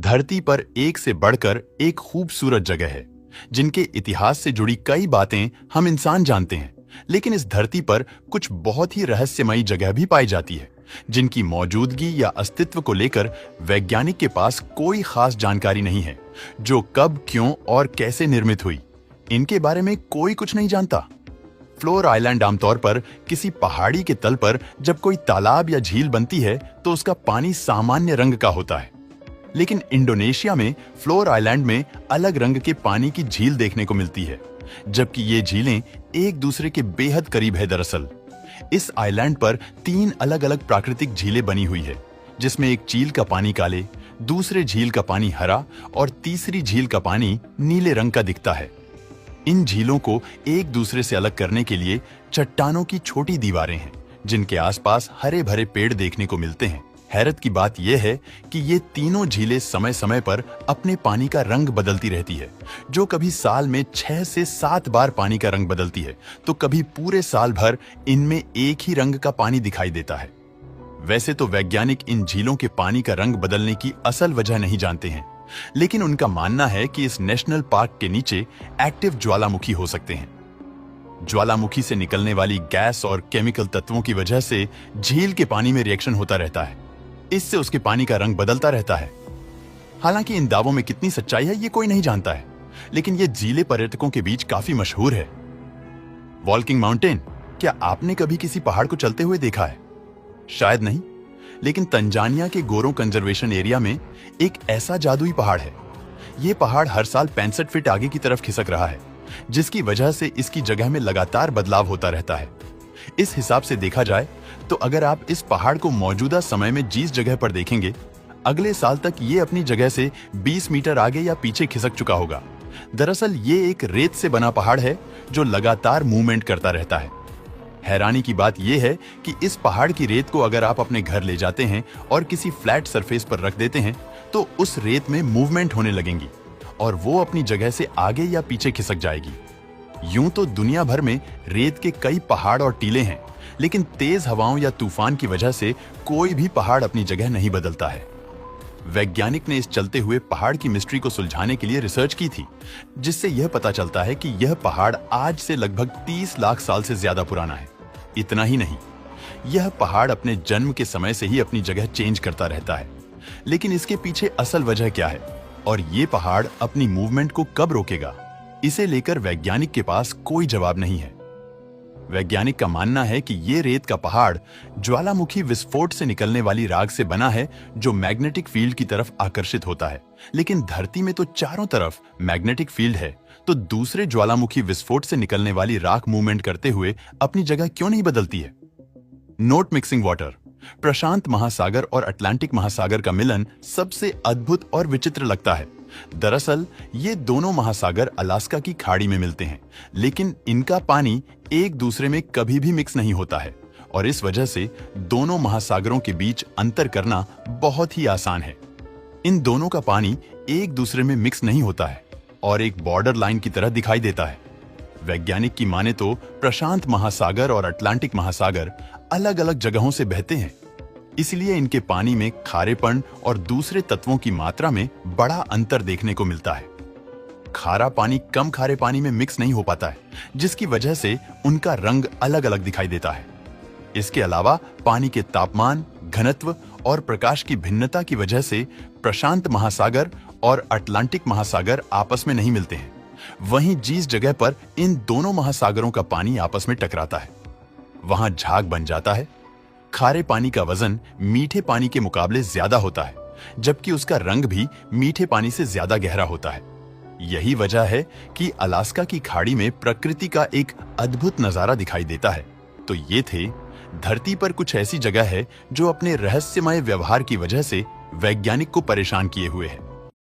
धरती पर एक से बढ़कर एक खूबसूरत जगह है जिनके इतिहास से जुड़ी कई बातें हम इंसान जानते हैं, लेकिन इस धरती पर कुछ बहुत ही रहस्यमयी जगह भी पाई जाती है जिनकी मौजूदगी या अस्तित्व को लेकर वैज्ञानिक के पास कोई खास जानकारी नहीं है। जो कब, क्यों और कैसे निर्मित हुई, इनके बारे में कोई कुछ नहीं जानता। फ्लोर आइलैंड आमतौर पर किसी पहाड़ी के तल पर जब कोई तालाब या झील बनती है तो उसका पानी सामान्य रंग का होता है, लेकिन इंडोनेशिया में फ्लोर आइलैंड में अलग रंग के पानी की झील देखने को मिलती है, जबकि ये झीलें एक दूसरे के बेहद करीब है। दरअसल इस आइलैंड पर 3 अलग अलग प्राकृतिक झीलें बनी हुई है, जिसमें एक झील का पानी काले, दूसरे झील का पानी हरा और तीसरी झील का पानी नीले रंग का दिखता है। इन झीलों को एक दूसरे से अलग करने के लिए चट्टानों की छोटी दीवारें हैं जिनके आसपास हरे भरे पेड़ देखने को मिलते हैं। हैरत की बात यह है कि ये तीनों झीलें समय समय पर अपने पानी का रंग बदलती रहती है, जो कभी साल में 6 से 7 बार पानी का रंग बदलती है, तो कभी पूरे साल भर इनमें एक ही रंग का पानी दिखाई देता है। वैसे तो वैज्ञानिक इन झीलों के पानी का रंग बदलने की असल वजह नहीं जानते हैं, लेकिन उनका मानना है कि इस नेशनल पार्क के नीचे एक्टिव ज्वालामुखी हो सकते हैं। ज्वालामुखी से निकलने वाली गैस और केमिकल तत्वों की वजह से झील के पानी में रिएक्शन होता रहता है, इससे उसके पानी का रंग बदलता रहता है। हालांकि इन दावों में कितनी सच्चाई है ये कोई नहीं जानता है, लेकिन ये झीलें पर्यटकों के बीच काफी मशहूर है। वॉल्किंग माउंटेन, क्या आपने कभी किसी पहाड़ को चलते हुए देखा है? शायद नहीं, लेकिन तंजानिया के गोरो कंजर्वेशन एरिया में एक ऐसा जादुई पहाड़ है। ये पहाड़ हर साल 65 फीट आगे की तरफ खिसक रहा है, जिसकी वजह से इसकी जगह में लगातार बदलाव होता रहता है। इस हिसाब से देखा जाए तो अगर आप इस पहाड़ को मौजूदा समय में जिस जगह पर देखेंगे, अगले साल तक ये अपनी जगह से 20 मीटर आगे या पीछे खिसक चुका होगा। दरअसल ये एक रेत से बना पहाड़ है जो लगातार मूवमेंट करता रहता है। हैरानी की बात यह है कि इस पहाड़ की रेत को अगर आप अपने घर ले जाते हैं और किसी फ्लैट सरफेस पर रख देते हैं तो उस रेत में मूवमेंट होने लगेंगी और वो अपनी जगह से आगे या पीछे खिसक जाएगी। यूं तो दुनिया भर में रेत के कई पहाड़ और टीले हैं, लेकिन तेज हवाओं या तूफान की वजह से कोई भी पहाड़ अपनी जगह नहीं बदलता है। वैज्ञानिक ने इस चलते हुए पहाड़ की मिस्ट्री को सुलझाने के लिए रिसर्च की थी, जिससे यह पता चलता है कि यह पहाड़ आज से लगभग 30 लाख साल से ज्यादा पुराना है। इतना ही नहीं, यह पहाड़ अपने जन्म के समय से ही अपनी जगह चेंज करता रहता है। लेकिन इसके पीछे असल वजह क्या है और ये पहाड़ अपनी मूवमेंट को कब रोकेगा, इसे लेकर वैज्ञानिक के पास कोई जवाब नहीं है। वैज्ञानिक का मानना है कि ये रेत का पहाड़ ज्वालामुखी विस्फोट से निकलने वाली राख से बना है जो मैग्नेटिक फील्ड की तरफ आकर्षित होता है। लेकिन धरती में तो चारों तरफ मैग्नेटिक फील्ड है, तो दूसरे ज्वालामुखी विस्फोट से निकलने वाली राख मूवमेंट करते हुए अपनी जगह क्यों नहीं बदलती है? नोट मिक्सिंग वाटर, प्रशांत महासागर और अटलांटिक महासागर का मिलन सबसे अद्भुत और विचित्र लगता है। दरअसल ये दोनों महासागर अलास्का की खाड़ी में मिलते हैं, लेकिन इनका पानी एक दूसरे में कभी भी मिक्स नहीं होता है और इस वजह से दोनों महासागरों के बीच अंतर करना बहुत ही आसान है। इन दोनों का पानी एक दूसरे में मिक्स नहीं होता है और एक बॉर्डर लाइन की तरह दिखाई देता है। वैज्ञानिक की माने तो प्रशांत महासागर और अटलांटिक महासागर अलग अलग जगहों से बहते हैं, इसलिए इनके पानी में खारेपन और दूसरे तत्वों की मात्रा में बड़ा अंतर देखने को मिलता है। खारा पानी कम खारे पानी में मिक्स नहीं हो पाता है, जिसकी वजह से उनका रंग अलग अलग दिखाई देता है। इसके अलावा पानी के तापमान, घनत्व और प्रकाश की भिन्नता की वजह से प्रशांत महासागर और अटलांटिक महासागर आपस में नहीं मिलते हैं। वहीं जिस जगह पर इन दोनों महासागरों का पानी आपस में टकराता है, वहां झाग बन जाता है। खारे पानी का वजन मीठे पानी के मुकाबले ज्यादा होता है, जबकि उसका रंग भी मीठे पानी से ज्यादा गहरा होता है। यही वजह है कि अलास्का की खाड़ी में प्रकृति का एक अद्भुत नजारा दिखाई देता है। तो ये थे धरती पर कुछ ऐसी जगह है जो अपने रहस्यमय व्यवहार की वजह से वैज्ञानिक को परेशान किए हुए है।